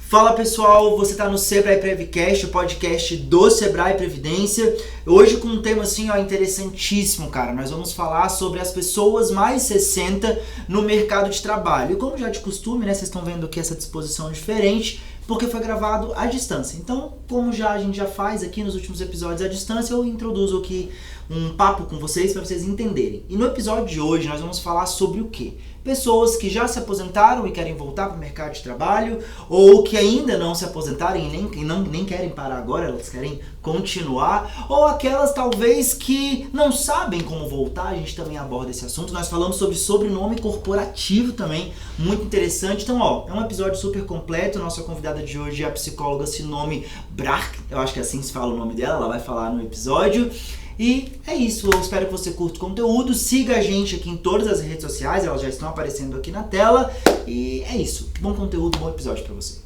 Fala pessoal, você está no Sebrae Prevcast, o podcast do Sebrae Previdência. Hoje com um tema assim, interessantíssimo, cara. Nós vamos falar sobre as pessoas mais 60 no mercado de trabalho. E como já de costume, né, vocês estão vendo aqui essa disposição diferente, porque foi gravado à distância. Então, como a gente já faz aqui nos últimos episódios à distância, eu introduzo aqui um papo com vocês para vocês entenderem. E no episódio de hoje nós vamos falar sobre o quê? Pessoas que já se aposentaram e querem voltar para o mercado de trabalho, ou que ainda não se aposentaram e nem querem parar agora, elas querem continuar, ou aquelas talvez que não sabem como voltar. A gente também aborda esse assunto. Nós falamos sobre sobrenome corporativo também, muito interessante. Então, é um episódio super completo. Nossa convidada de hoje é a psicóloga Sinome Brach, eu acho que é assim que se fala o nome dela, ela vai falar no episódio. E é isso, eu espero que você curta o conteúdo, siga a gente aqui em todas as redes sociais, elas já estão aparecendo aqui na tela. E é isso, bom conteúdo, bom episódio pra você.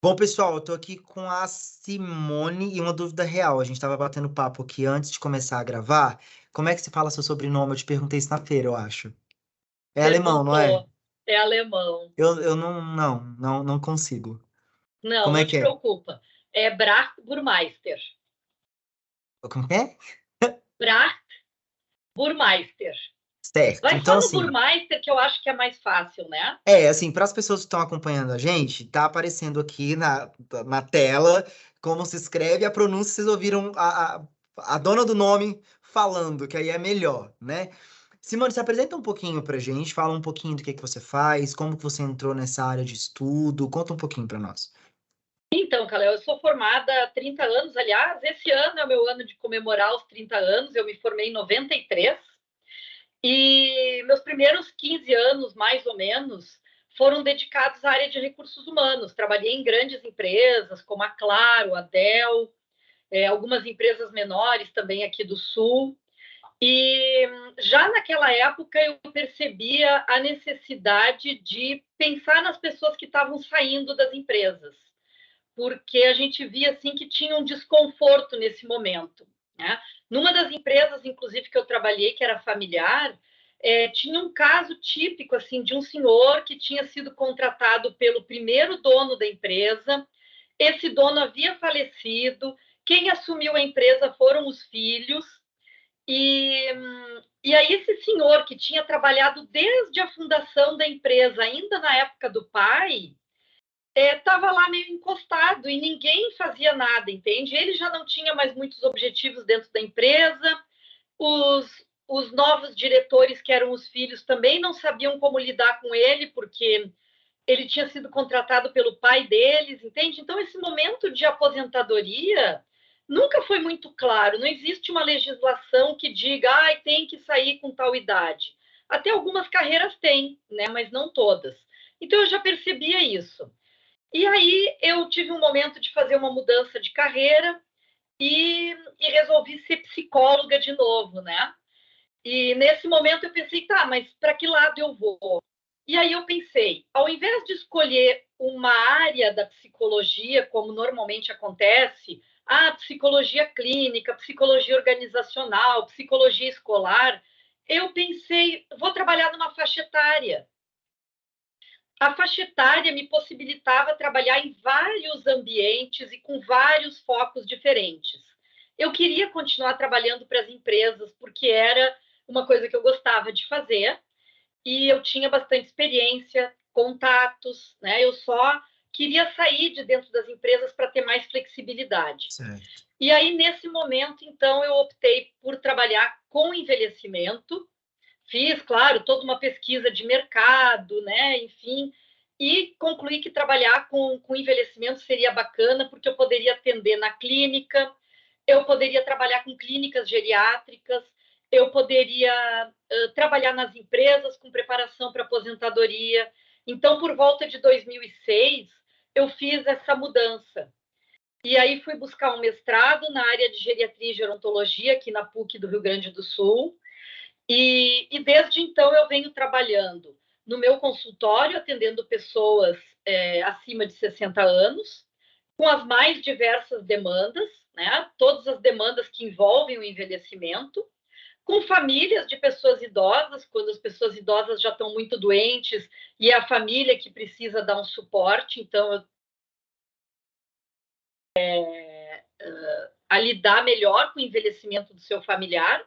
Bom pessoal, eu tô aqui com a Simone e uma dúvida real, a gente tava batendo papo aqui antes de começar a gravar. Como é que se fala seu sobrenome? Eu te perguntei isso na feira, eu acho. É alemão, não é? Perguntou. É alemão. Eu não consigo. Não, Como é não que te é? preocupa. É Brach Burmeister. Como que é? Brach Burmeister. Certo, Vai então só no assim... Burmeister, que eu acho que é mais fácil, né? Assim, para as pessoas que estão acompanhando a gente, tá aparecendo aqui na tela como se escreve a pronúncia, vocês ouviram a dona do nome falando, que aí é melhor, né? Simone, se apresenta um pouquinho pra gente, fala um pouquinho do que você faz, como que você entrou nessa área de estudo, conta um pouquinho para nós. Então, Calé, eu sou formada há 30 anos, aliás, esse ano é o meu ano de comemorar os 30 anos, eu me formei em 93, e meus primeiros 15 anos, mais ou menos, foram dedicados à área de recursos humanos. Trabalhei em grandes empresas, como a Claro, a Dell, algumas empresas menores também aqui do Sul. E já naquela época eu percebia a necessidade de pensar nas pessoas que estavam saindo das empresas, porque a gente via assim que tinha um desconforto nesse momento, né? Numa das empresas, inclusive, que eu trabalhei, que era familiar, tinha um caso típico assim de um senhor que tinha sido contratado pelo primeiro dono da empresa. Esse dono havia falecido, quem assumiu a empresa foram os filhos, e, e aí esse senhor que tinha trabalhado desde a fundação da empresa, ainda na época do pai, estava lá meio encostado e ninguém fazia nada, entende? Ele já não tinha mais muitos objetivos dentro da empresa, os novos diretores, que eram os filhos, também não sabiam como lidar com ele, porque ele tinha sido contratado pelo pai deles, entende? Então, esse momento de aposentadoria nunca foi muito claro. Não existe uma legislação que diga, tem que sair com tal idade. Até algumas carreiras têm, né? Mas não todas. Então, eu já percebia isso. E aí, eu tive um momento de fazer uma mudança de carreira e resolvi ser psicóloga de novo, né? E nesse momento eu pensei, tá, mas para que lado eu vou? E aí eu pensei, ao invés de escolher uma área da psicologia, como normalmente acontece, psicologia clínica, psicologia organizacional, psicologia escolar, eu pensei, vou trabalhar numa faixa etária. A faixa etária me possibilitava trabalhar em vários ambientes e com vários focos diferentes. Eu queria continuar trabalhando para as empresas, porque era uma coisa que eu gostava de fazer, e eu tinha bastante experiência, contatos, né? Eu só queria sair de dentro das empresas para ter mais flexibilidade. Certo. E aí, nesse momento, então, eu optei por trabalhar com envelhecimento. Fiz, claro, toda uma pesquisa de mercado, né? Enfim, e concluí que trabalhar com envelhecimento seria bacana, porque eu poderia atender na clínica, eu poderia trabalhar com clínicas geriátricas, eu poderia trabalhar nas empresas com preparação para aposentadoria. Então, por volta de 2006, eu fiz essa mudança. E aí fui buscar um mestrado na área de geriatria e gerontologia, aqui na PUC do Rio Grande do Sul. E desde então eu venho trabalhando no meu consultório, atendendo pessoas acima de 60 anos, com as mais diversas demandas, né? Todas as demandas que envolvem o envelhecimento, com famílias de pessoas idosas, quando as pessoas idosas já estão muito doentes e é a família que precisa dar um suporte. Então, eu a lidar melhor com o envelhecimento do seu familiar.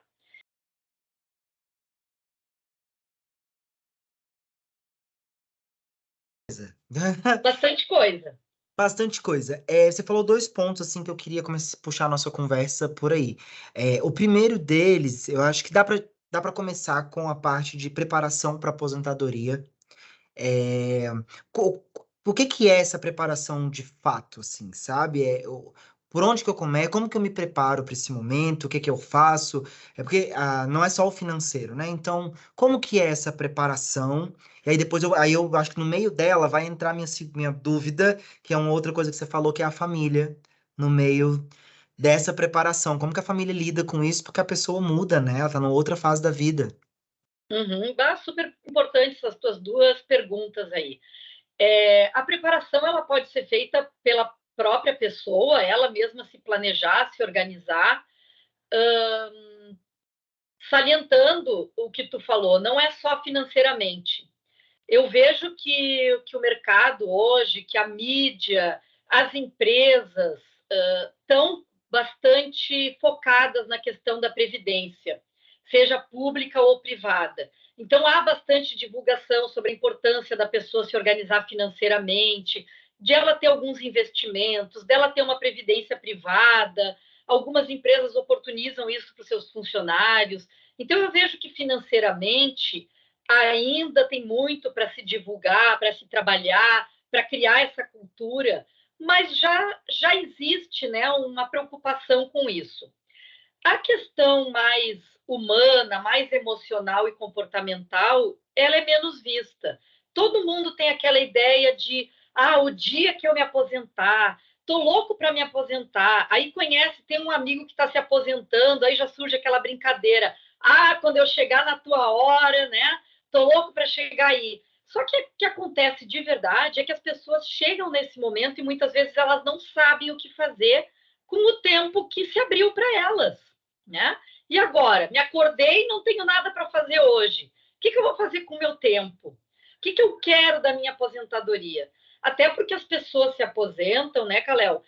Bastante coisa. Bastante coisa. Você falou dois pontos assim que eu queria começar a puxar a nossa conversa por aí. O primeiro deles, eu acho que dá para começar com a parte de preparação para aposentadoria. É, por que é essa preparação de fato, assim, sabe? Por onde que eu começo? Como que eu me preparo para esse momento? O que que eu faço? É porque não é só o financeiro, né? Então, como que é essa preparação? E aí depois eu acho que no meio dela vai entrar minha dúvida, que é uma outra coisa que você falou, que é a família, no meio dessa preparação. Como que a família lida com isso? Porque a pessoa muda, né? Ela tá numa outra fase da vida. Super importantes essas tuas duas perguntas aí. A preparação ela pode ser feita pela própria pessoa, ela mesma se planejar, se organizar, salientando o que tu falou, não é só financeiramente. Eu vejo que o mercado hoje, que a mídia, as empresas estão bastante focadas na questão da previdência, seja pública ou privada. Então, há bastante divulgação sobre a importância da pessoa se organizar financeiramente, de ela ter alguns investimentos, dela ter uma previdência privada. Algumas empresas oportunizam isso para os seus funcionários. Então, eu vejo que financeiramente ainda tem muito para se divulgar, para se trabalhar, para criar essa cultura, mas já existe, né, uma preocupação com isso. A questão mais humana, mais emocional e comportamental, ela é menos vista. Todo mundo tem aquela ideia de, o dia que eu me aposentar, tô louco para me aposentar. Aí tem um amigo que está se aposentando, aí já surge aquela brincadeira. Quando eu chegar na tua hora, né? Tô louco para chegar aí. Só que o que acontece de verdade é que as pessoas chegam nesse momento e muitas vezes elas não sabem o que fazer com o tempo que se abriu para elas, né? E agora, me acordei e não tenho nada para fazer hoje. O que eu vou fazer com o meu tempo? O que eu quero da minha aposentadoria? Até porque as pessoas se aposentam, né, Kalel,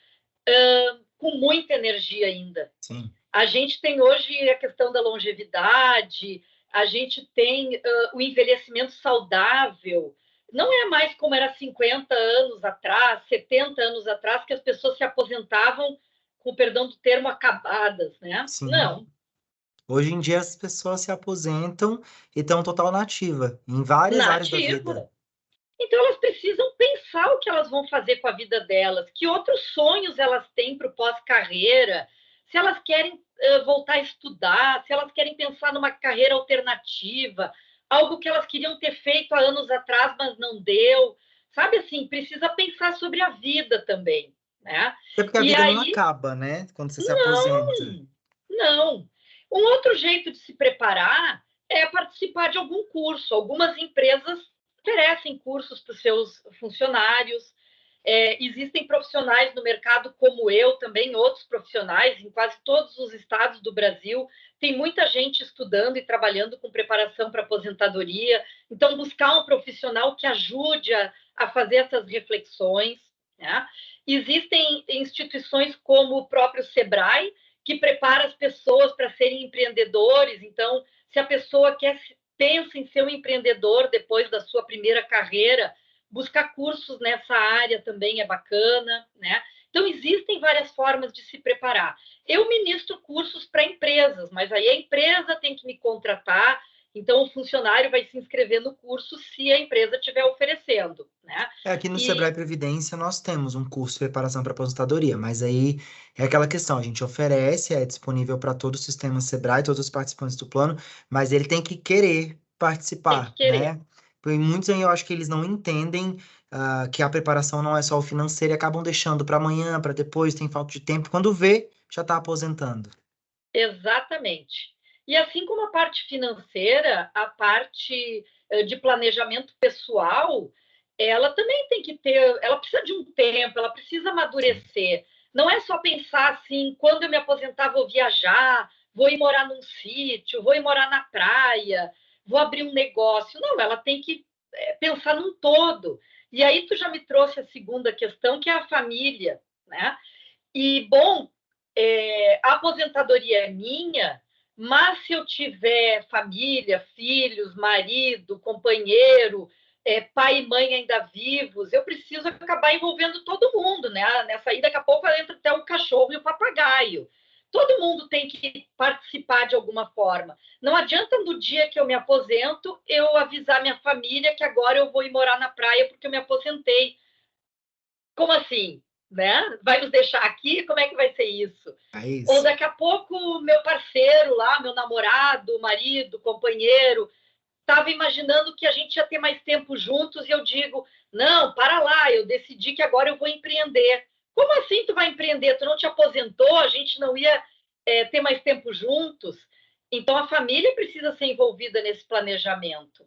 com muita energia ainda. Sim. A gente tem hoje a questão da longevidade, a gente tem o envelhecimento saudável. Não é mais como era 50 anos atrás, 70 anos atrás, que as pessoas se aposentavam, com perdão do termo, acabadas, né? Sim. Não. Hoje em dia as pessoas se aposentam e estão total nativa em várias áreas da vida. Nativa. Então elas precisam pensar o que elas vão fazer com a vida delas, que outros sonhos elas têm para o pós-carreira, se elas querem voltar a estudar, se elas querem pensar numa carreira alternativa, algo que elas queriam ter feito há anos atrás, mas não deu. Sabe assim, precisa pensar sobre a vida também, né? É porque a E vida não aí, acaba, né? Quando você se aposenta. não. Um outro jeito de se preparar é participar de algum curso. Algumas empresas oferecem cursos para os seus funcionários. Existem profissionais no mercado como eu, também outros profissionais, em quase todos os estados do Brasil. Tem muita gente estudando e trabalhando com preparação para aposentadoria. Então, buscar um profissional que ajude a fazer essas reflexões, né? Existem instituições como o próprio Sebrae, que prepara as pessoas para serem empreendedores. Então, se a pessoa pensa em ser um empreendedor depois da sua primeira carreira, buscar cursos nessa área também é bacana, né? Então, existem várias formas de se preparar. Eu ministro cursos para empresas, mas aí a empresa tem que me contratar, então o funcionário vai se inscrever no curso se a empresa estiver oferecendo, né? Aqui no Sebrae Previdência nós temos um curso de preparação para aposentadoria, mas aí é aquela questão, a gente oferece, é disponível para todo o sistema Sebrae, todos os participantes do plano, mas ele tem que querer participar, tem que querer. né? Porque muitos aí eu acho que eles não entendem que a preparação não é só o financeiro e acabam deixando para amanhã, para depois, tem falta de tempo, quando vê, já está aposentando. Exatamente. E assim como a parte financeira, a parte de planejamento pessoal, ela também tem que ter, ela precisa de um tempo, ela precisa amadurecer. Não é só pensar assim, quando eu me aposentar vou viajar, vou ir morar num sítio, vou ir morar na praia, vou abrir um negócio. Não, ela tem que pensar num todo. E aí tu já me trouxe a segunda questão, que é a família, né? E, bom, a aposentadoria é minha, mas se eu tiver família, filhos, marido, companheiro, pai e mãe ainda vivos, eu preciso acabar envolvendo todo mundo, né? Nessa aí, daqui a pouco entra até o cachorro e o papagaio. Todo mundo tem que participar de alguma forma. Não adianta no dia que eu me aposento, eu avisar minha família que agora eu vou ir morar na praia porque eu me aposentei. Como assim? Né? Vai nos deixar aqui? Como é que vai ser isso? É Ou isso. daqui a pouco meu parceiro lá, meu namorado, marido, companheiro, estava imaginando que a gente ia ter mais tempo juntos e eu digo, não, para lá, eu decidi que agora eu vou empreender. Como assim tu vai empreender? Tu não te aposentou? A gente não ia ter mais tempo juntos? Então a família precisa ser envolvida nesse planejamento,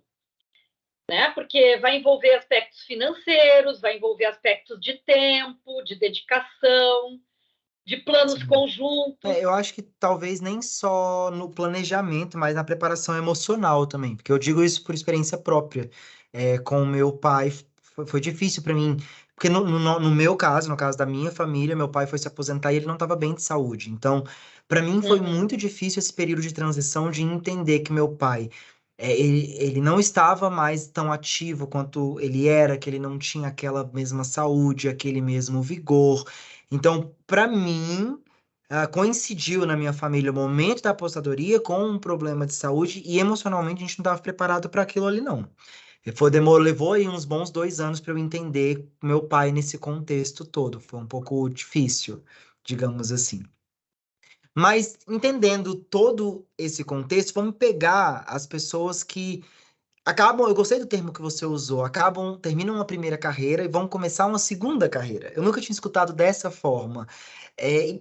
né? Porque vai envolver aspectos financeiros, vai envolver aspectos de tempo, de dedicação, de planos Sim. conjuntos. Eu acho que talvez nem só no planejamento, mas na preparação emocional também, porque eu digo isso por experiência própria. Com o meu pai foi difícil para mim, porque no meu caso, no caso da minha família, meu pai foi se aposentar e ele não estava bem de saúde. Então, para mim foi Uhum. muito difícil esse período de transição de entender que meu pai ele não estava mais tão ativo quanto ele era, que ele não tinha aquela mesma saúde, aquele mesmo vigor. Então, para mim coincidiu na minha família o momento da aposentadoria com um problema de saúde e emocionalmente a gente não estava preparado para aquilo ali, não. Levou aí uns bons 2 anos para eu entender meu pai nesse contexto todo. Foi um pouco difícil, digamos assim. Mas entendendo todo esse contexto, vamos pegar as pessoas que acabam, eu gostei do termo que você usou, terminam uma primeira carreira e vão começar uma segunda carreira. Eu nunca tinha escutado dessa forma.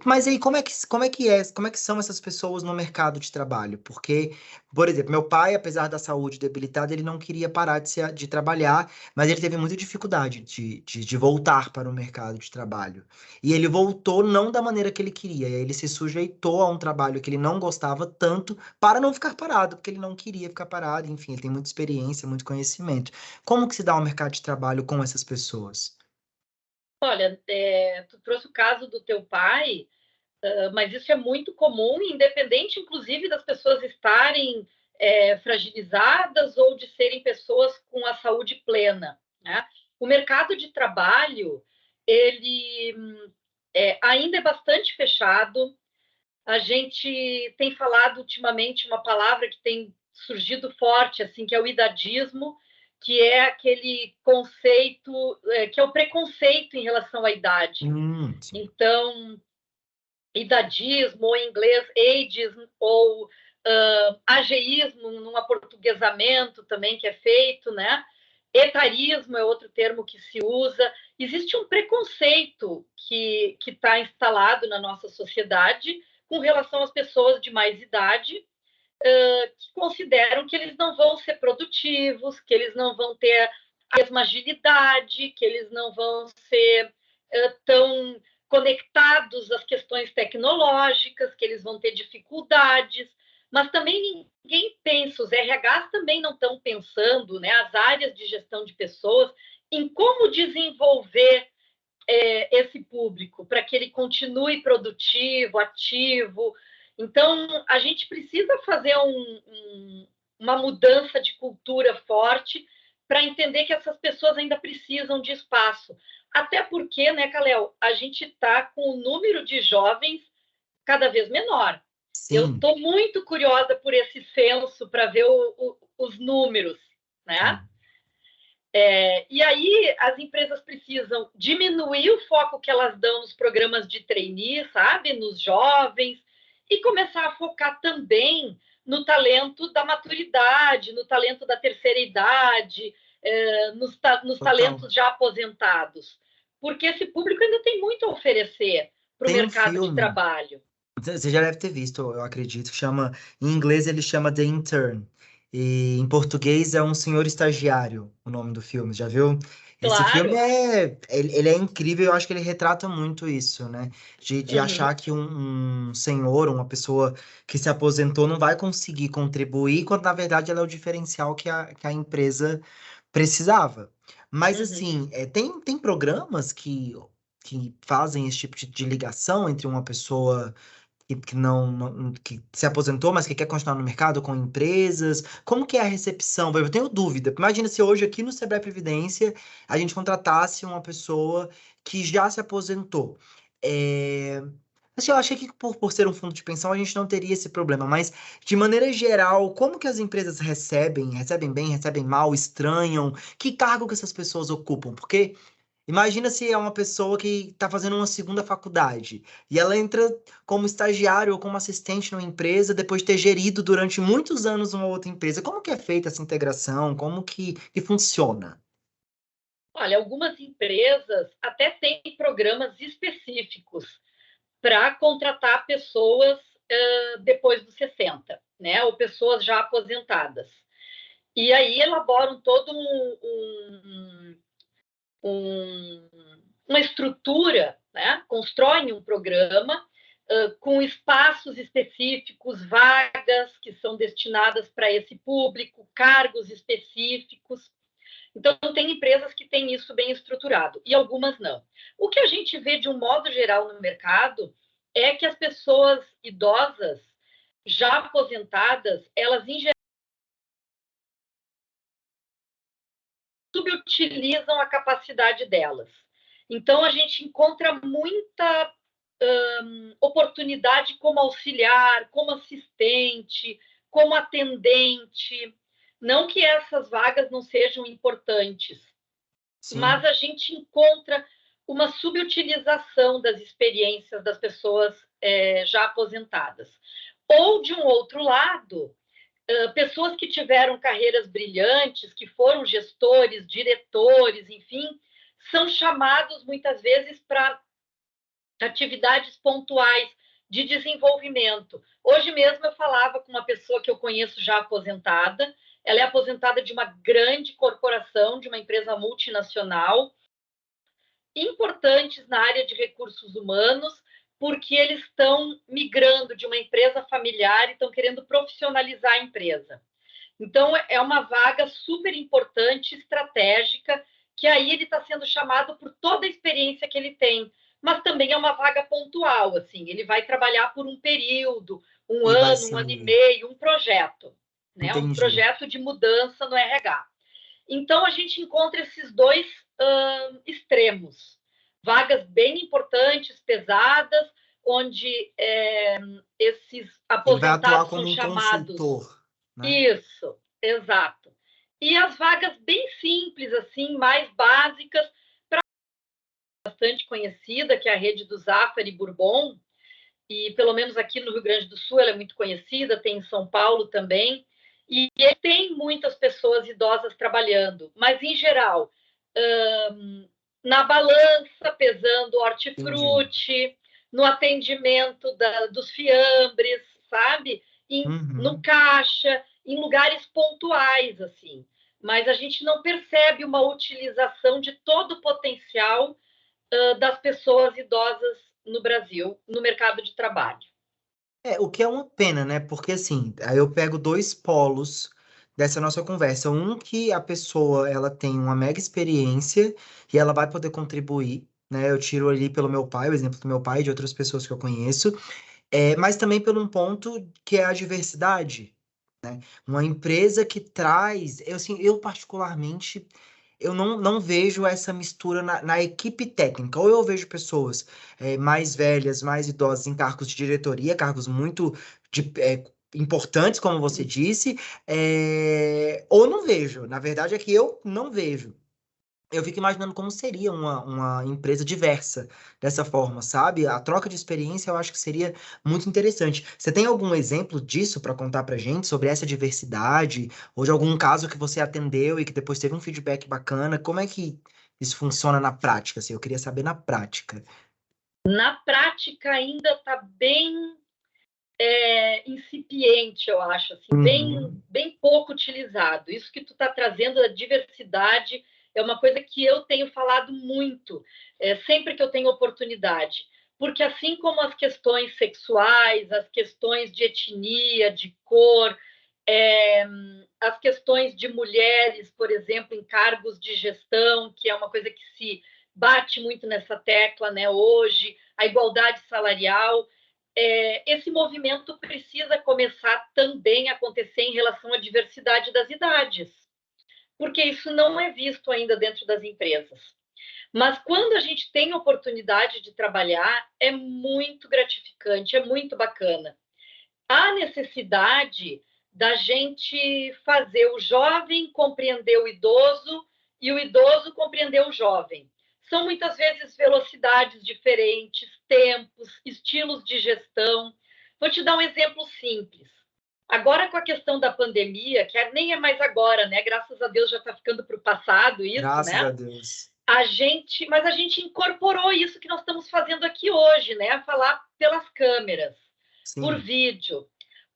Mas aí, como é que são essas pessoas no mercado de trabalho? Porque, por exemplo, meu pai, apesar da saúde debilitada, ele não queria parar de trabalhar, mas ele teve muita dificuldade de voltar para o mercado de trabalho. E ele voltou não da maneira que ele queria, e aí ele se sujeitou a um trabalho que ele não gostava tanto para não ficar parado, porque ele não queria ficar parado, enfim, ele tem muita experiência, muito conhecimento. Como que se dá o mercado de trabalho com essas pessoas? Olha, tu trouxe o caso do teu pai, mas isso é muito comum, independente, inclusive, das pessoas estarem fragilizadas ou de serem pessoas com a saúde plena, né? O mercado de trabalho, ele ainda é bastante fechado. A gente tem falado ultimamente uma palavra que tem surgido forte, assim, que é o idadismo, que é aquele conceito, que é o preconceito em relação à idade. Sim. Então, idadismo, ou em inglês ageism, ou ageísmo, num aportuguesamento também que é feito, né? Etarismo é outro termo que se usa. Existe um preconceito que está instalado na nossa sociedade com relação às pessoas de mais idade, que consideram que eles não vão ser produtivos, que eles não vão ter a mesma agilidade, que eles não vão ser tão conectados às questões tecnológicas, que eles vão ter dificuldades, mas também ninguém pensa, os RHs também não estão pensando, né, as áreas de gestão de pessoas, em como desenvolver esse público para que ele continue produtivo, ativo. Então, a gente precisa fazer uma mudança de cultura forte para entender que essas pessoas ainda precisam de espaço. Até porque, né, Kalel, a gente está com o número de jovens cada vez menor. Eu Sim, estou muito curiosa por esse censo para ver os números, né? sim. E aí as empresas precisam diminuir o foco que elas dão nos programas de trainee, sabe? Nos jovens, e começar a focar também no talento da maturidade, no talento da terceira idade, nos Total. talentos já aposentados. Porque esse público ainda tem muito a oferecer para o Tem um mercado de filme, trabalho. você já deve ter visto, eu acredito, em inglês ele chama The Intern, e em português é Um Senhor Estagiário, o nome do filme, já viu? Esse filme Claro. ele é incrível, eu acho que ele retrata muito isso, né? De Uhum, achar que um senhor, uma pessoa que se aposentou não vai conseguir contribuir, quando na verdade ela é o diferencial que a empresa precisava. Mas uhum. assim, tem programas que que fazem esse tipo de ligação entre uma pessoa que que se aposentou, mas que quer continuar no mercado com empresas? Como que é a recepção? Eu tenho dúvida. Imagina se hoje aqui no Sebrae Previdência a gente contratasse uma pessoa que já se aposentou. É, assim, eu achei que por ser um fundo de pensão a gente não teria esse problema, mas de maneira geral, como que as empresas recebem? Recebem bem, recebem mal, estranham? Que cargo que essas pessoas ocupam? Porque imagina se é uma pessoa que está fazendo uma segunda faculdade e ela entra como estagiário ou como assistente numa empresa depois de ter gerido durante muitos anos uma outra empresa. Como que é feita essa integração? Como que funciona? Olha, algumas empresas até têm programas específicos para contratar pessoas depois dos 60, né? Ou pessoas já aposentadas. E aí elaboram todo um, uma estrutura, né? Constroem um programa com espaços específicos, vagas que são destinadas para esse público, cargos específicos. Então, tem empresas que têm isso bem estruturado e algumas não. O que a gente vê de um modo geral no mercado é que as pessoas idosas, já aposentadas, elas em geral subutilizam a capacidade delas. Então, a gente encontra muita oportunidade como auxiliar, como assistente, como atendente. Não que essas vagas não sejam importantes, mas Sim, a gente encontra uma subutilização das experiências das pessoas já aposentadas. Ou, de um outro lado, pessoas que tiveram carreiras brilhantes, que foram gestores, diretores, enfim, são chamados muitas vezes para atividades pontuais de desenvolvimento. Hoje mesmo eu falava com uma pessoa que eu conheço já aposentada, ela é aposentada de uma grande corporação, de uma empresa multinacional, importantes na área de recursos humanos, porque eles estão migrando de uma empresa familiar e estão querendo profissionalizar a empresa. Então, é uma vaga super importante, estratégica, que aí ele está sendo chamado por toda a experiência que ele tem, mas também é uma vaga pontual, assim, ele vai trabalhar por um período, e vai um ano e ser. meio, um projeto, né? Um Entendi. projeto de mudança no RH. Então, a gente encontra esses dois extremos. Vagas bem importantes, pesadas, onde esses Ele vai atuar aposentados são como um chamados. consultor, né? Isso, exato. E as vagas bem simples, assim, mais básicas, bastante conhecida, que é a rede do Zafari Bourbon, e pelo menos aqui no Rio Grande do Sul ela é muito conhecida, tem em São Paulo também, e tem muitas pessoas idosas trabalhando, mas em geral, na balança, pesando Entendi. hortifruti, no atendimento dos fiambres, sabe? No Uhum. caixa, em lugares pontuais, assim. Mas a gente não percebe uma utilização de todo o potencial das pessoas idosas no Brasil, no mercado de trabalho. É, o que é uma pena, né? Porque assim, aí eu pego dois polos dessa nossa conversa. Um que a pessoa ela tem uma mega experiência e ela vai poder contribuir, né? Eu tiro ali pelo meu pai, o exemplo do meu pai e de outras pessoas que eu conheço, mas também por um ponto que é a diversidade. Uma empresa que traz, eu, assim, eu particularmente, eu não vejo essa mistura na equipe técnica. Ou eu vejo pessoas mais velhas, mais idosas em cargos de diretoria, cargos muito importantes, como você disse, ou não vejo. Na verdade é que eu não vejo. Eu fico imaginando como seria uma empresa diversa dessa forma, sabe? A troca de experiência eu acho que seria muito interessante. Você tem algum exemplo disso para contar pra gente sobre essa diversidade? Ou de algum caso que você atendeu e que depois teve um feedback bacana? Como é que isso funciona na prática? Assim, eu queria saber na prática. Na prática, ainda está bem incipiente, eu acho, assim, Uhum. bem pouco utilizado. Isso que tu está trazendo, a diversidade, é uma coisa que eu tenho falado muito, sempre que eu tenho oportunidade. Porque assim como as questões sexuais, as questões de etnia, de cor, é, as questões de mulheres, por exemplo, em cargos de gestão, que é uma coisa que se bate muito nessa tecla, né, hoje, a igualdade salarial. Esse movimento precisa começar também a acontecer em relação à diversidade das idades, porque isso não é visto ainda dentro das empresas. Mas quando a gente tem oportunidade de trabalhar, é muito gratificante, é muito bacana. Há necessidade da gente fazer o jovem compreender o idoso e o idoso compreender o jovem. São muitas vezes velocidades diferentes, tempos, estilos de gestão. Vou te dar um exemplo simples. Agora, com a questão da pandemia, que nem é mais agora, né? Graças a Deus já está ficando para o passado isso, Graças a né? Deus. Mas a gente incorporou isso que nós estamos fazendo aqui hoje, né? Falar pelas câmeras, por Sim, vídeo.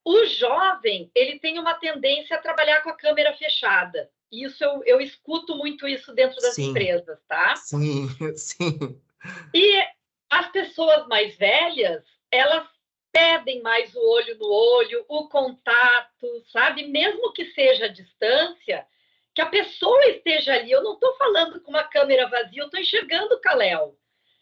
O jovem, ele tem uma tendência a trabalhar com a câmera fechada. Isso eu escuto muito isso dentro das sim, empresas, tá? sim, sim, E as pessoas mais velhas, elas pedem mais o olho no olho, o contato, sabe? Mesmo que seja à distância, que a pessoa esteja ali. Eu não estou falando com uma câmera vazia, eu estou enxergando o Caléo.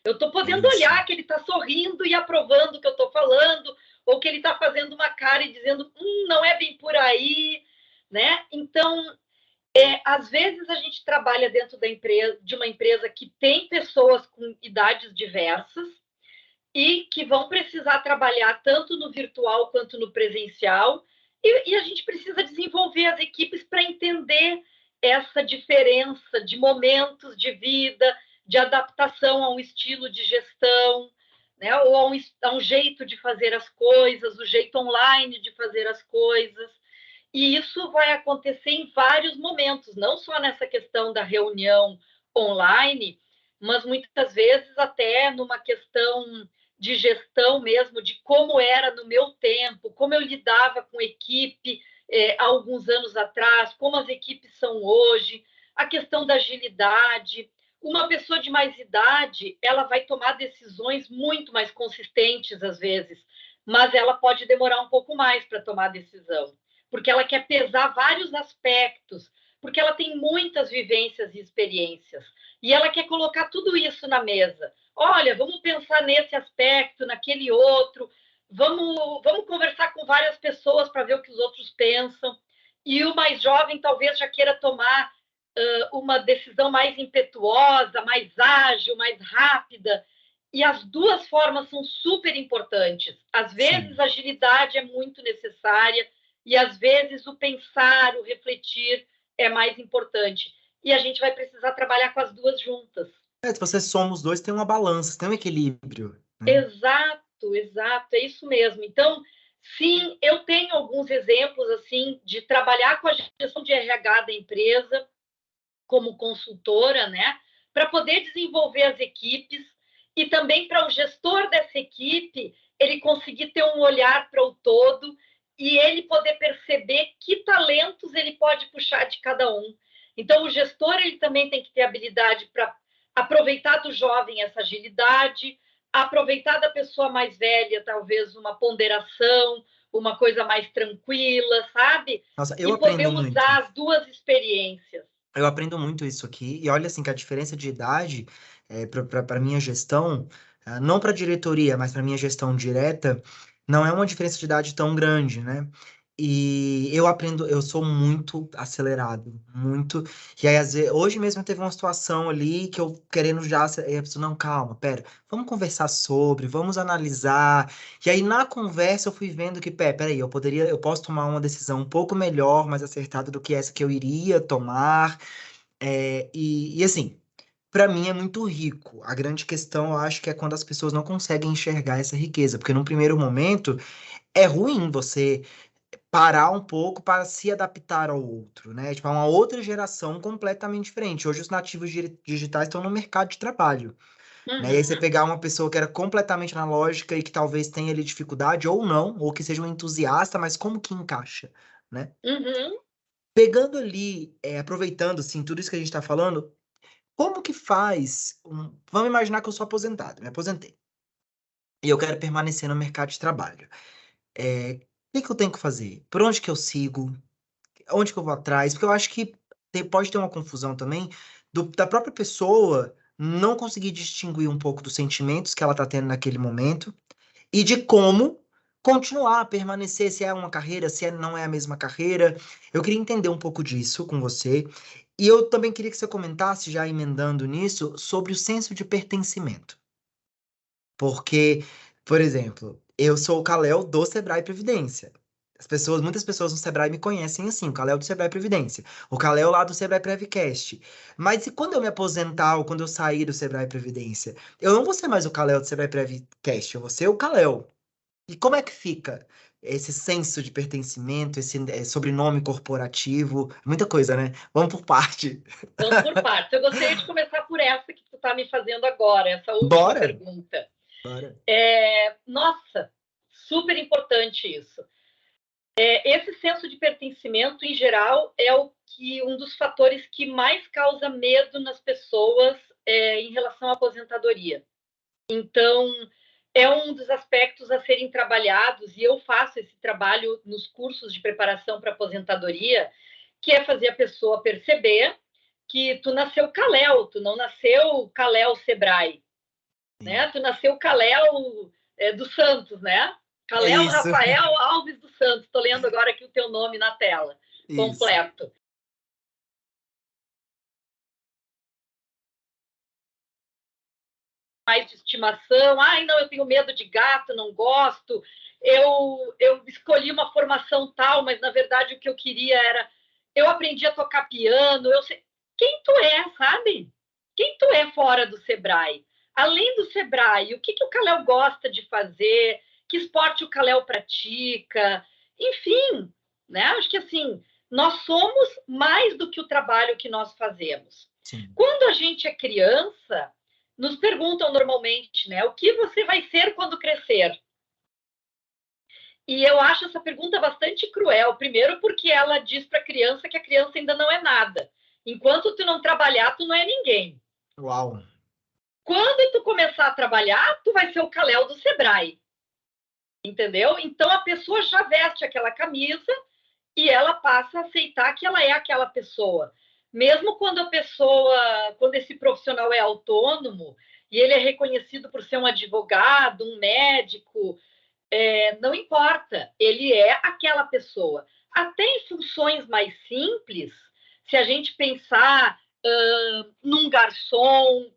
Eu estou podendo isso. olhar que ele está sorrindo e aprovando o que eu estou falando, ou que ele está fazendo uma cara e dizendo, não é bem por aí, né? Então, às vezes a gente trabalha dentro de uma empresa que tem pessoas com idades diversas e que vão precisar trabalhar tanto no virtual quanto no presencial, e a gente precisa desenvolver as equipes para entender essa diferença de momentos de vida, de adaptação a um estilo de gestão, né, ou a um jeito de fazer as coisas, o jeito online de fazer as coisas. E isso vai acontecer em vários momentos, não só nessa questão da reunião online, mas muitas vezes até numa questão de gestão mesmo, de como era no meu tempo, como eu lidava com equipe há alguns anos atrás, como as equipes são hoje, a questão da agilidade. Uma pessoa de mais idade, ela vai tomar decisões muito mais consistentes às vezes, mas ela pode demorar um pouco mais para tomar a decisão, porque ela quer pesar vários aspectos, porque ela tem muitas vivências e experiências, e ela quer colocar tudo isso na mesa. Olha, vamos pensar nesse aspecto, naquele outro, vamos conversar com várias pessoas para ver o que os outros pensam. E o mais jovem talvez já queira tomar uma decisão mais impetuosa, mais ágil, mais rápida. E as duas formas são super importantes. Às vezes, Sim. a agilidade é muito necessária, e às vezes o pensar, o refletir é mais importante. E a gente vai precisar trabalhar com as duas juntas. Se você soma os dois, tem uma balança, tem um equilíbrio, né? Exato, exato, é isso mesmo. Então, sim, eu tenho alguns exemplos assim de trabalhar com a gestão de RH da empresa como consultora, né, para poder desenvolver as equipes e também para o gestor dessa equipe ele conseguir ter um olhar para o todo e ele poder perceber que talentos ele pode puxar de cada um. Então, o gestor ele também tem que ter habilidade para aproveitar do jovem essa agilidade, aproveitar da pessoa mais velha, talvez uma ponderação, uma coisa mais tranquila, sabe? Nossa, eu E poder aprendo muito. usar as duas experiências. Eu aprendo muito isso aqui. E olha assim que a diferença de idade para minha gestão, não para diretoria, mas para minha gestão direta, não é uma diferença de idade tão grande, né? E eu aprendo, eu sou muito acelerado, muito. E aí, às vezes, hoje mesmo teve uma situação ali que eu querendo já, e a pessoa, não, calma, pera, vamos conversar sobre, vamos analisar. E aí, na conversa, eu fui vendo que, peraí, eu posso tomar uma decisão um pouco melhor, mais acertada do que essa que eu iria tomar. E assim, para mim é muito rico. A grande questão, eu acho que é quando as pessoas não conseguem enxergar essa riqueza, porque num primeiro momento é ruim você parar um pouco para se adaptar ao outro, né? Tipo, é uma outra geração completamente diferente. Hoje os nativos digitais estão no mercado de trabalho, né? E aí você Uhum, pegar uma pessoa que era completamente analógica e que talvez tenha ali dificuldade ou não, ou que seja um entusiasta, mas como que encaixa, né? uhum. Pegando ali, aproveitando, assim, tudo isso que a gente está falando, como que faz? Vamos imaginar que eu sou aposentado, me aposentei. E eu quero permanecer no mercado de trabalho. O que que eu tenho que fazer? Por onde que eu sigo? Onde que eu vou atrás? Porque eu acho que pode ter uma confusão também da própria pessoa não conseguir distinguir um pouco dos sentimentos que ela está tendo naquele momento e de como continuar, permanecer, se é uma carreira, se não é a mesma carreira. Eu queria entender um pouco disso com você. E eu também queria que você comentasse, já emendando nisso, sobre o senso de pertencimento. Porque, por exemplo, eu sou o Kalel do Sebrae Previdência. Muitas pessoas no Sebrae me conhecem assim, o Kalel do Sebrae Previdência, o Kalel lá do Sebrae Previcast. Mas e quando eu me aposentar ou quando eu sair do Sebrae Previdência? Eu não vou ser mais o Kalel do Sebrae Previcast, eu vou ser o Kalel. E como é que fica esse senso de pertencimento, esse sobrenome corporativo? Muita coisa, né? Vamos por parte. Vamos por partes. Eu gostaria de começar por essa que tu está me fazendo agora, essa última Bora! pergunta. Bora. Nossa, super importante isso. Esse senso de pertencimento, em geral, é um dos fatores que mais causa medo nas pessoas em relação à aposentadoria. Então, é um dos aspectos a serem trabalhados, e eu faço esse trabalho nos cursos de preparação para aposentadoria, que é fazer a pessoa perceber que tu nasceu Kalel, tu não nasceu Kalel Sebrae, né? Tu nasceu Kalel dos Santos, né? Kalel Isso. Rafael Alves dos Santos. Estou lendo agora aqui o teu nome na tela, completo. Mais de estimação. Ai, não, eu tenho medo de gato, não gosto. Eu escolhi uma formação tal, mas na verdade o que eu queria era... Eu aprendi a tocar piano. Quem tu é, sabe? Quem tu é fora do Sebrae? Além do Sebrae, o que o Kalel gosta de fazer? Que esporte o Kalel pratica? Enfim, né? Acho que assim, nós somos mais do que o trabalho que nós fazemos. Sim. Quando a gente é criança, nos perguntam normalmente, né? O que você vai ser quando crescer? E eu acho essa pergunta bastante cruel. Primeiro porque ela diz para a criança que a criança ainda não é nada. Enquanto tu não trabalhar, tu não é ninguém. Uau! Quando tu começar a trabalhar, tu vai ser o Kalel do Sebrae. Entendeu? Então a pessoa já veste aquela camisa e ela passa a aceitar que ela é aquela pessoa. Mesmo quando quando esse profissional é autônomo e ele é reconhecido por ser um advogado, um médico, não importa, ele é aquela pessoa. Até em funções mais simples, se a gente pensar num garçom,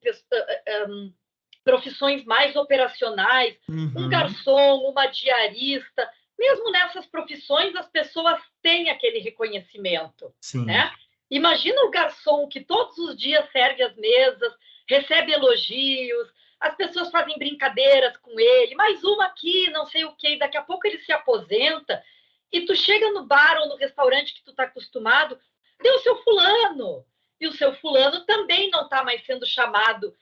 profissões mais operacionais, um garçom, uma diarista, mesmo nessas profissões as pessoas têm aquele reconhecimento. Sim. Né? Imagina o garçom que todos os dias serve as mesas, recebe elogios, as pessoas fazem brincadeiras com ele, mais uma aqui, não sei o quê, daqui a pouco ele se aposenta, e tu chega no bar ou no restaurante que tu está acostumado, tem o seu fulano, e o seu fulano também não está mais sendo chamado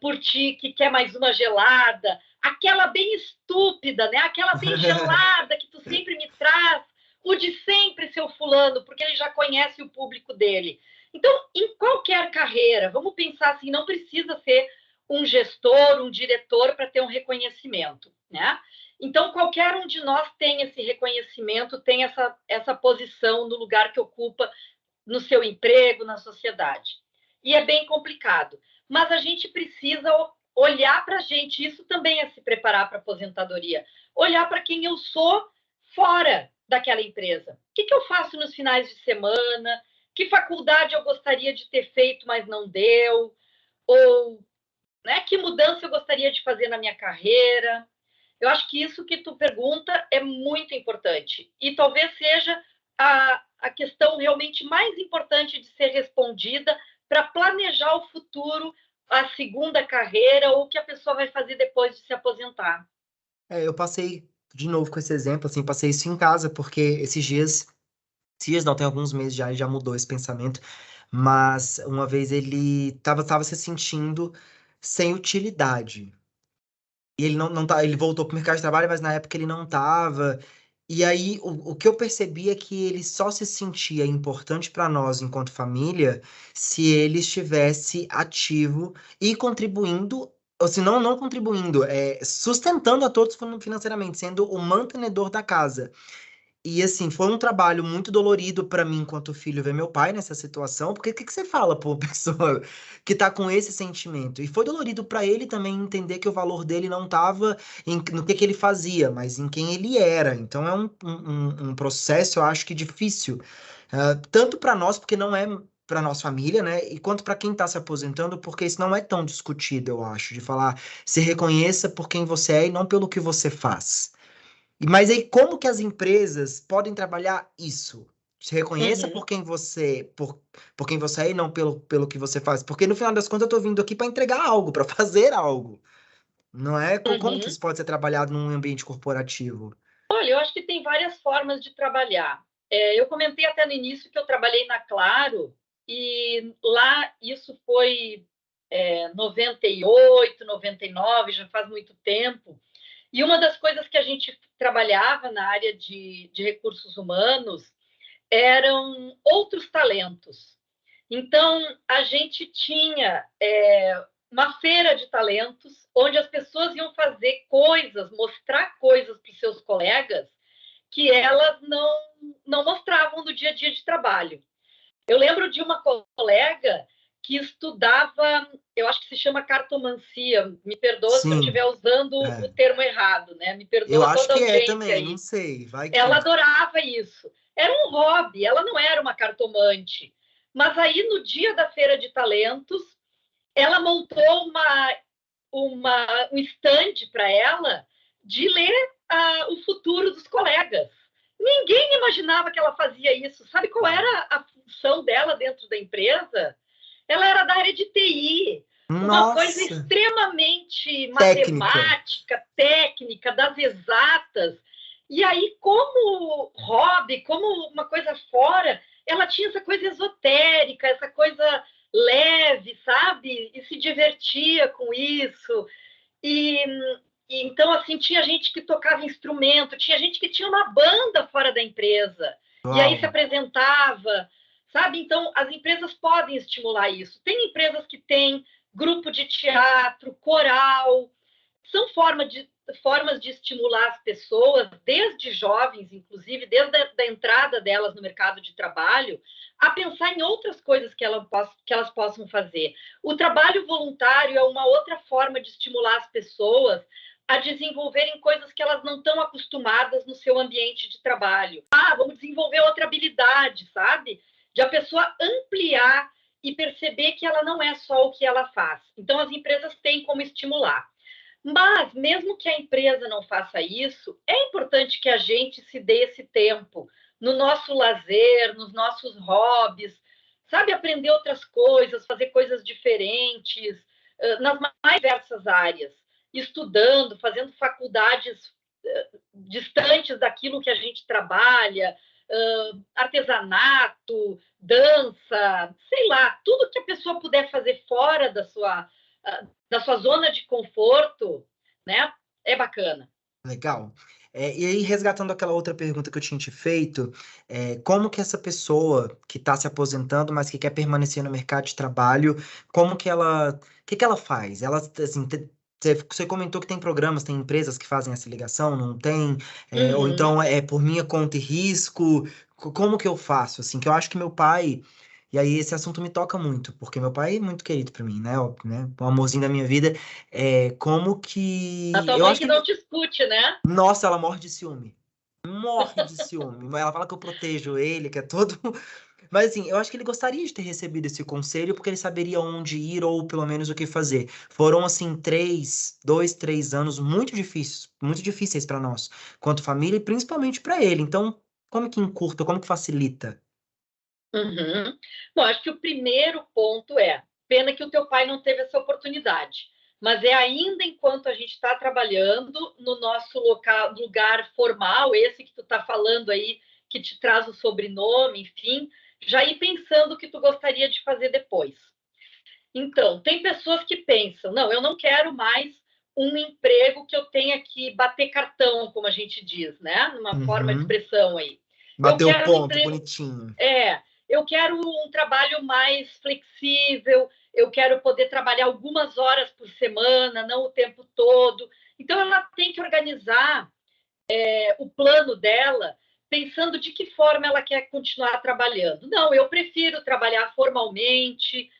por ti, que quer mais uma gelada, aquela bem estúpida, né? Aquela bem gelada que tu sempre me traz, o de sempre, seu fulano, porque ele já conhece o público dele. Então, em qualquer carreira, vamos pensar assim, não precisa ser um gestor, um diretor para ter um reconhecimento, né? Então, qualquer um de nós tem esse reconhecimento, tem essa posição no lugar que ocupa no seu emprego, na sociedade. E é bem complicado. Mas a gente precisa olhar para a gente, isso também é se preparar para a aposentadoria, olhar para quem eu sou fora daquela empresa. O que eu faço nos finais de semana? Que faculdade eu gostaria de ter feito, mas não deu? Ou né, que mudança eu gostaria de fazer na minha carreira? Eu acho que isso que tu pergunta é muito importante. E talvez seja a questão realmente mais importante de ser respondida para planejar o futuro, a segunda carreira ou o que a pessoa vai fazer depois de se aposentar. Eu passei de novo com esse exemplo, assim, passei isso em casa, porque esses dias não, tem alguns meses já, ele já mudou esse pensamento, mas uma vez ele tava se sentindo sem utilidade. E ele não tá, ele voltou pro mercado de trabalho, mas na época ele não tava. E aí o que eu percebi é que ele só se sentia importante para nós enquanto família se ele estivesse ativo e contribuindo, ou se não, não contribuindo, sustentando a todos financeiramente, sendo o mantenedor da casa. E assim, foi um trabalho muito dolorido para mim enquanto filho ver meu pai nessa situação, porque o que que você fala pra uma pessoa que tá com esse sentimento? E foi dolorido para ele também entender que o valor dele não tava no que ele fazia, mas em quem ele era. Então é um processo, eu acho que difícil, tanto para nós, porque não é para nossa família, né? E quanto para quem tá se aposentando, porque isso não é tão discutido, eu acho, de falar, se reconheça por quem você é e não pelo que você faz. Mas aí, como que as empresas podem trabalhar isso? Se reconheça Uhum, por quem você é e não pelo que você faz. Porque no final das contas eu tô vindo aqui para entregar algo, para fazer algo. Não é? Como que uhum. isso pode ser trabalhado num ambiente corporativo? Olha, eu acho que tem várias formas de trabalhar. Eu comentei até no início que eu trabalhei na Claro e lá isso foi 98, 99, já faz muito tempo. E uma das coisas que a gente trabalhava na área de recursos humanos eram outros talentos. Então, a gente tinha uma feira de talentos, onde as pessoas iam fazer coisas, mostrar coisas para os seus colegas que elas não mostravam no dia a dia de trabalho. Eu lembro de uma colega que estudava, eu acho que se chama cartomancia, me perdoa se eu Sim, estiver usando o é. termo errado, né? Me Eu perdoa acho toda a que é audiência também, não aí. sei, vai Ela que. adorava isso. Era um hobby, ela não era uma cartomante. Mas aí, no dia da Feira de Talentos, ela montou um stand para ela de ler o futuro dos colegas. Ninguém imaginava que ela fazia isso. Sabe qual era a função dela dentro da empresa? Ela era da área de TI, uma coisa Nossa, extremamente técnica. matemática, técnica, das exatas. E aí, como hobby, como uma coisa fora, ela tinha essa coisa esotérica, essa coisa leve, sabe? E se divertia com isso. E, e então, assim, tinha gente que tocava instrumento, tinha gente que tinha uma banda fora da empresa, e aí se Uau. apresentava, sabe? Então, as empresas podem estimular isso. Tem empresas que têm grupo de teatro, coral, são formas de estimular as pessoas, desde jovens, inclusive, desde a entrada delas no mercado de trabalho, a pensar em outras coisas que elas possam fazer. O trabalho voluntário é uma outra forma de estimular as pessoas a desenvolverem coisas que elas não estão acostumadas no seu ambiente de trabalho. Vamos desenvolver outra habilidade, sabe? De a pessoa ampliar e perceber que ela não é só o que ela faz. Então, as empresas têm como estimular. Mas, mesmo que a empresa não faça isso, é importante que a gente se dê esse tempo no nosso lazer, nos nossos hobbies, sabe? Aprender outras coisas, fazer coisas diferentes, nas mais diversas áreas, estudando, fazendo faculdades distantes daquilo que a gente trabalha, artesanato, dança, sei lá, tudo que a pessoa puder fazer fora da sua zona de conforto, né? É bacana. Legal. E aí, resgatando aquela outra pergunta que eu tinha te feito, como que essa pessoa que está se aposentando, mas que quer permanecer no mercado de trabalho, como que ela, o que que ela faz? Ela, assim, você comentou que tem programas, tem empresas que fazem essa ligação, não tem? Ou Uhum, então é por minha conta e risco? Como que eu faço? Assim, que eu acho que meu pai, e aí esse assunto me toca muito, porque meu pai é muito querido para mim, né? O amorzinho da minha vida. Como a que. tua Eu mãe acho que que não te escute, né? nossa, ela morre de ciúme. Morre de ciúme. Ela fala que eu protejo ele, que é todo. Mas assim, eu acho que ele gostaria de ter recebido esse conselho, porque ele saberia onde ir ou pelo menos o que fazer. Foram assim, 3 anos muito difíceis para nós, quanto família e principalmente para ele. Então, como que encurta, como que facilita? Uhum. Bom, acho que o primeiro ponto pena que o teu pai não teve essa oportunidade, mas é ainda enquanto a gente está trabalhando no nosso lugar formal, esse que tu está falando aí, que te traz o sobrenome, enfim, já ir pensando o que tu gostaria de fazer depois. Então, tem pessoas que pensam, não, eu não quero mais um emprego que eu tenha que bater cartão, como a gente diz, né? Numa forma de Uhum. expressão aí. Eu Bateu o quero um ponto, emprego bonitinho. eu quero um trabalho mais flexível, eu quero poder trabalhar algumas horas por semana, não o tempo todo. Então, ela tem que organizar o plano dela pensando de que forma ela quer continuar trabalhando. Não, eu prefiro trabalhar formalmente,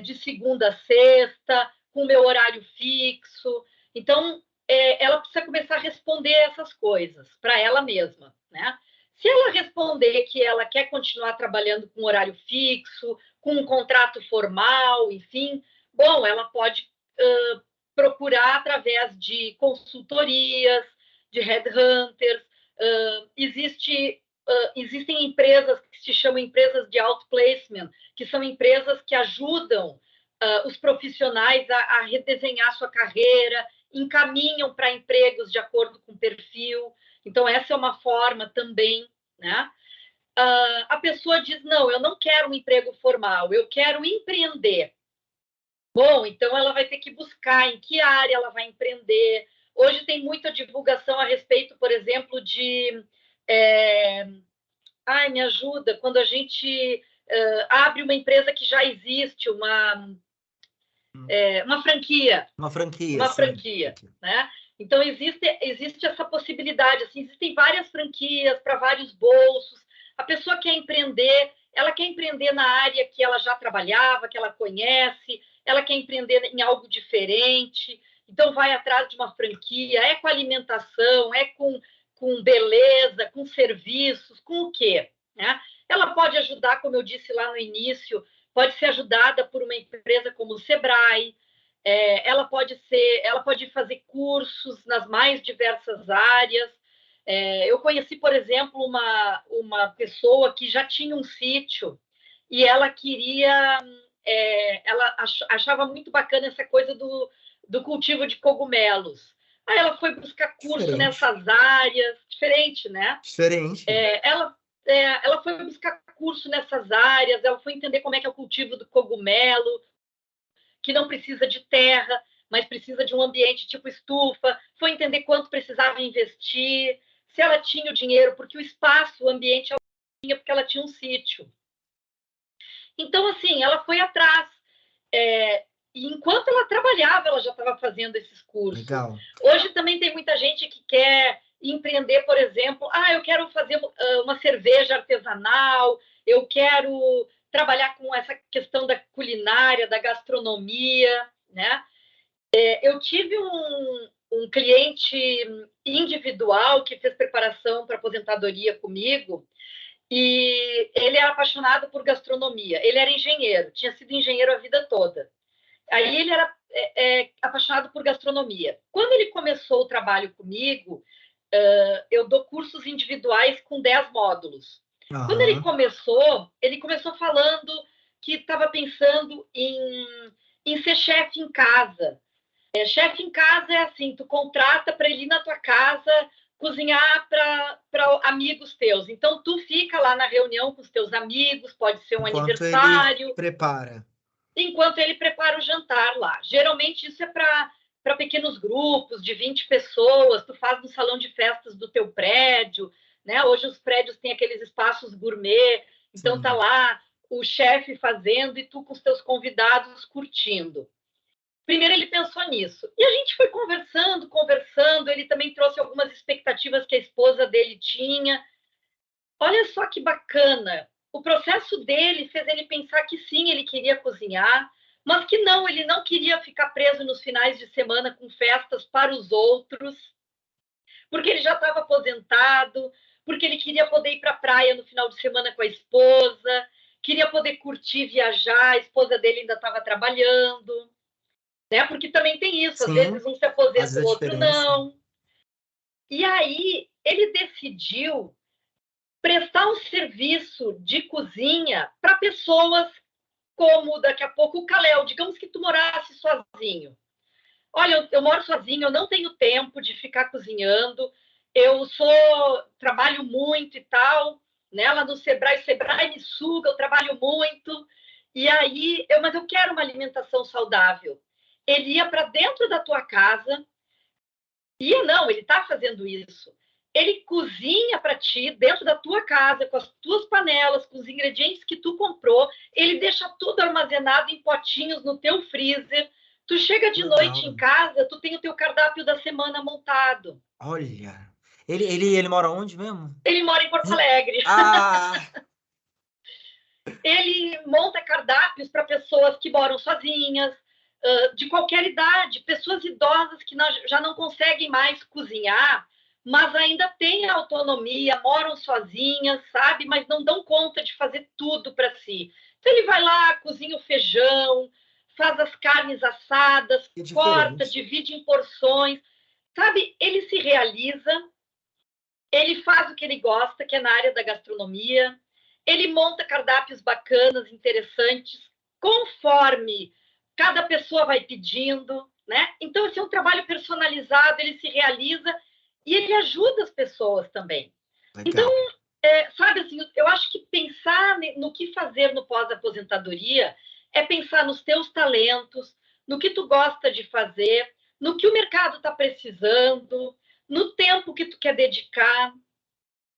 de segunda a sexta, com meu horário fixo. Então, ela precisa começar a responder essas coisas para ela mesma, né? Se ela responder que ela quer continuar trabalhando com horário fixo, com um contrato formal, enfim, bom, ela pode procurar através de consultorias, de headhunters. Existem empresas que se chamam empresas de outplacement, que são empresas que ajudam os profissionais a redesenhar sua carreira, encaminham para empregos de acordo com o perfil. Então, essa é uma forma também, né? A pessoa diz, não, eu não quero um emprego formal, eu quero empreender. Bom, então ela vai ter que buscar em que área ela vai empreender. Hoje tem muita divulgação a respeito, por exemplo, de... Ai, me ajuda, quando a gente abre uma empresa que já existe, uma franquia. Uma franquia, Uma sim. franquia, né? Então, existe essa possibilidade. Assim, existem várias franquias para vários bolsos. A pessoa quer empreender, ela quer empreender na área que ela já trabalhava, que ela conhece, ela quer empreender em algo diferente. Então, vai atrás de uma franquia, é com alimentação, é com beleza, com serviços, com o quê? Né? Ela pode ajudar, como eu disse lá no início, pode ser ajudada por uma empresa como o Sebrae. Ela pode fazer cursos nas mais diversas áreas. Eu conheci, por exemplo, uma pessoa que já tinha um sítio e ela queria, ela achava muito bacana essa coisa do cultivo de cogumelos. Aí ela foi buscar curso nessas áreas, diferente, né? Diferente. Ela foi buscar curso nessas áreas, ela foi entender como é que é o cultivo do cogumelo, que não precisa de terra, mas precisa de um ambiente tipo estufa, foi entender quanto precisava investir, se ela tinha o dinheiro, porque o espaço, o ambiente, ela tinha, porque ela tinha um sítio. Então, assim, ela foi atrás. E enquanto ela trabalhava, ela já estava fazendo esses cursos. Legal. Hoje também tem muita gente que quer empreender, por exemplo, eu quero fazer uma cerveja artesanal, eu quero trabalhar com essa questão da culinária, da gastronomia, né? Eu tive um cliente individual que fez preparação para aposentadoria comigo e ele era apaixonado por gastronomia. Ele era engenheiro, tinha sido engenheiro a vida toda. Aí ele era apaixonado por gastronomia. Quando ele começou o trabalho comigo, eu dou cursos individuais com 10 módulos. Uhum. Quando ele começou falando que estava pensando em ser chefe em casa. Chefe em casa é assim, tu contrata para ele ir na tua casa cozinhar para amigos teus. Então, tu fica lá na reunião com os teus amigos, pode ser um aniversário. Ele prepara. Enquanto ele prepara o jantar lá. Geralmente isso é para pequenos grupos de 20 pessoas, tu faz no salão de festas do teu prédio, né? Hoje os prédios têm aqueles espaços gourmet, então tá lá o chefe fazendo e tu com os teus convidados curtindo. Primeiro ele pensou nisso. E a gente foi conversando, ele também trouxe algumas expectativas que a esposa dele tinha. Olha só que bacana. O processo dele fez ele pensar que sim, ele queria cozinhar, mas que não, ele não queria ficar preso nos finais de semana com festas para os outros, porque ele já estava aposentado, porque ele queria poder ir para a praia no final de semana com a esposa, queria poder curtir, viajar, a esposa dele ainda estava trabalhando, né? Porque também tem isso, às vezes um se aposenta, o outro não. E aí ele decidiu prestar um serviço de cozinha para pessoas como, daqui a pouco, o Kalel. Digamos que tu morasse sozinho. Olha, eu moro sozinho, eu não tenho tempo de ficar cozinhando, trabalho muito e tal, né? Lá no Sebrae, o Sebrae me suga, eu trabalho muito, e aí, mas eu quero uma alimentação saudável. Ele ia para dentro da tua casa, ele está fazendo isso. Ele cozinha para ti dentro da tua casa, com as tuas panelas, com os ingredientes que tu comprou. Ele deixa tudo armazenado em potinhos no teu freezer. Tu chega de noite em casa, tu tem o teu cardápio da semana montado. Olha, Ele mora onde mesmo? Ele mora em Porto Alegre. Ah! Ele monta cardápios para pessoas que moram sozinhas, de qualquer idade, pessoas idosas que já não conseguem mais cozinhar, mas ainda têm autonomia, moram sozinhas, sabe? Mas não dão conta de fazer tudo para si. Então ele vai lá, cozinha o feijão, faz as carnes assadas, Que corta, diferente. divide em porções, sabe? Ele se realiza, ele faz o que ele gosta, que é na área da gastronomia, ele monta cardápios bacanas, interessantes, conforme cada pessoa vai pedindo, né? Então, esse é um trabalho personalizado, ele se realiza e ele ajuda as pessoas também. Então, Legal. sabe assim, eu acho que pensar no que fazer no pós-aposentadoria é pensar nos teus talentos, no que tu gosta de fazer, no que o mercado está precisando, no tempo que tu quer dedicar,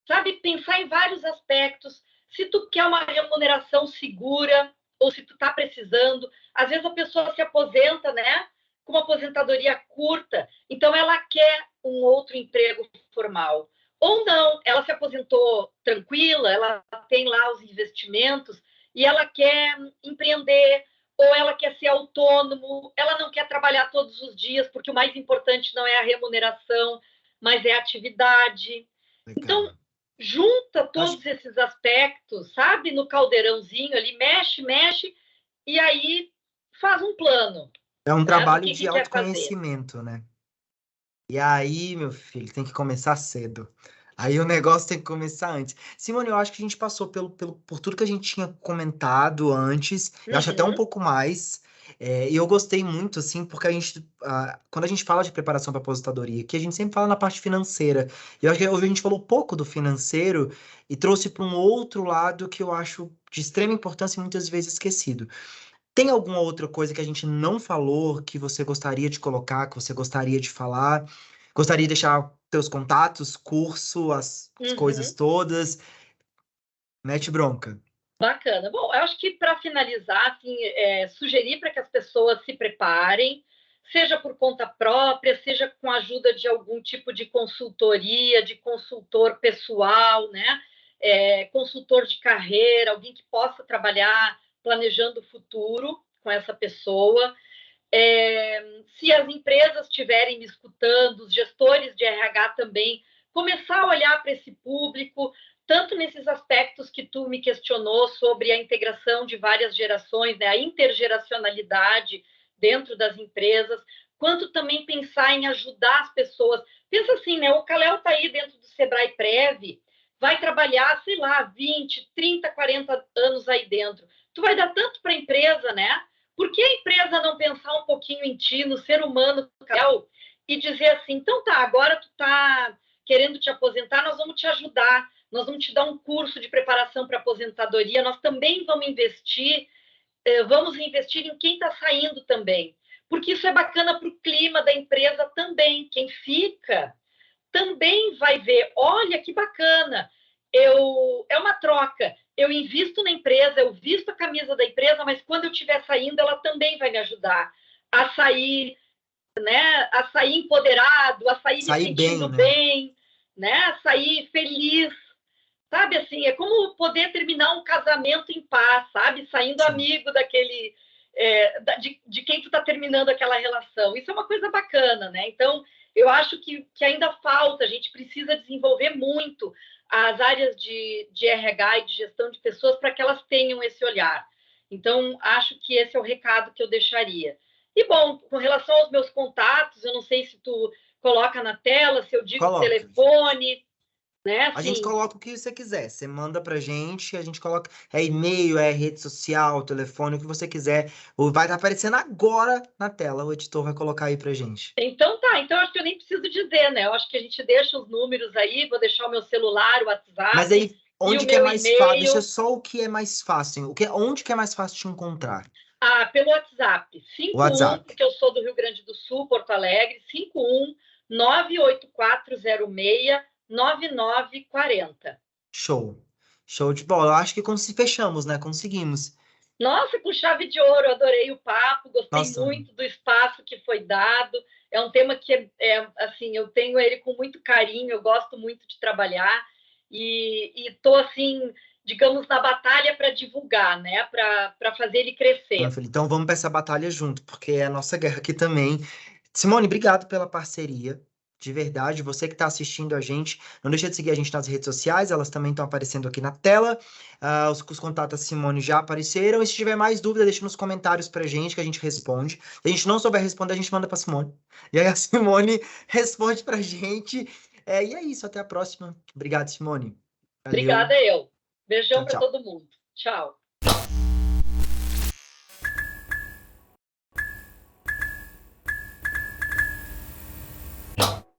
sabe? Pensar em vários aspectos. Se tu quer uma remuneração segura ou se tu está precisando, às vezes a pessoa se aposenta, né? Com uma aposentadoria curta, então ela quer um outro emprego formal. Ou não, ela se aposentou tranquila, ela tem lá os investimentos e ela quer empreender, ou ela quer ser autônomo, ela não quer trabalhar todos os dias, porque o mais importante não é a remuneração, mas é a atividade. Legal. Então, junta Acho todos esses aspectos, sabe, no caldeirãozinho ali, mexe, mexe, e aí faz um plano, é um né, do trabalho de que quer fazer. autoconhecimento, né? E aí, meu filho, tem que começar cedo. Aí o negócio tem que começar antes. Simone, eu acho que a gente passou por tudo que a gente tinha comentado antes. Eu acho até um Uhum, pouco mais. E eu gostei muito, assim, porque quando a gente fala de preparação para aposentadoria, que a gente sempre fala na parte financeira. E eu acho que hoje a gente falou pouco do financeiro e trouxe para um outro lado que eu acho de extrema importância e muitas vezes esquecido. Tem alguma outra coisa que a gente não falou que você gostaria de colocar, que você gostaria de falar? Gostaria de deixar teus contatos, curso, as coisas uhum. todas? Mete bronca. Bacana. Bom, eu acho que para finalizar, assim, sugerir para que as pessoas se preparem, seja por conta própria, seja com a ajuda de algum tipo de consultoria, de consultor pessoal, né? Consultor de carreira, alguém que possa trabalhar planejando o futuro com essa pessoa. Se as empresas estiverem me escutando, os gestores de RH também, começar a olhar para esse público, tanto nesses aspectos que tu me questionou sobre a integração de várias gerações, né, a intergeracionalidade dentro das empresas, quanto também pensar em ajudar as pessoas. Pensa assim, né, o Kalel está aí dentro do Sebrae Prev, vai trabalhar, sei lá, 20, 30, 40 anos aí dentro. Tu vai dar tanto para a empresa, né? Por que a empresa não pensar um pouquinho em ti, no ser humano, e dizer assim, então tá, agora tu tá querendo te aposentar, nós vamos te ajudar, nós vamos te dar um curso de preparação para aposentadoria, nós também vamos investir em quem está saindo também, porque isso é bacana para o clima da empresa também, quem fica também vai ver, olha que bacana, é uma troca. Eu invisto na empresa, eu visto a camisa da empresa, mas quando eu estiver saindo, ela também vai me ajudar a sair, né? A sair empoderado, a sair me Sair bem, sentindo né? bem, né? A sair feliz, sabe assim? É como poder terminar um casamento em paz, sabe? Saindo Sim. amigo daquele de quem tu está terminando aquela relação. Isso é uma coisa bacana, né? Então, eu acho que ainda falta, a gente precisa desenvolver muito as áreas de RH e de gestão de pessoas para que elas tenham esse olhar. Então, acho que esse é o recado que eu deixaria. E, bom, com relação aos meus contatos, eu não sei se tu coloca na tela, se eu digo Coloca. telefone, né? A gente Assim, coloca o que você quiser. Você manda pra gente, a gente coloca. É e-mail, é rede social, telefone, o que você quiser. Vai estar aparecendo agora na tela. O editor vai colocar aí pra gente. então tá, então acho que eu nem preciso dizer, né? Eu acho que a gente deixa os números aí, vou deixar o meu celular, o Mas WhatsApp aí, e o onde que é meu mais fácil? Deixa e-mail. só o que é mais fácil. Onde que é mais fácil te encontrar? Pelo WhatsApp, WhatsApp. porque eu sou do Rio Grande do Sul, Porto Alegre, 51 98406 9940. Show. Show de bola. Eu acho que fechamos, né? Conseguimos. Nossa, com chave de ouro, adorei o papo, gostei Nossa, muito do espaço que foi dado. É um tema que assim, eu tenho ele com muito carinho, eu gosto muito de trabalhar e estou assim, digamos, na batalha para divulgar, né? Para fazer ele crescer. filho, então vamos para essa batalha junto, porque é a nossa guerra aqui também. Simone, obrigado pela parceria. De verdade, você que está assistindo a gente, não deixa de seguir a gente nas redes sociais, elas também estão aparecendo aqui na tela. Os contatos da Simone já apareceram. E se tiver mais dúvida, deixa nos comentários pra gente que a gente responde. Se a gente não souber responder, a gente manda pra Simone. E aí a Simone responde pra gente. E é isso, até a próxima. Obrigado, Simone. Valeu. Obrigada, eu. Beijão Tchau, para tchau. todo mundo. Tchau.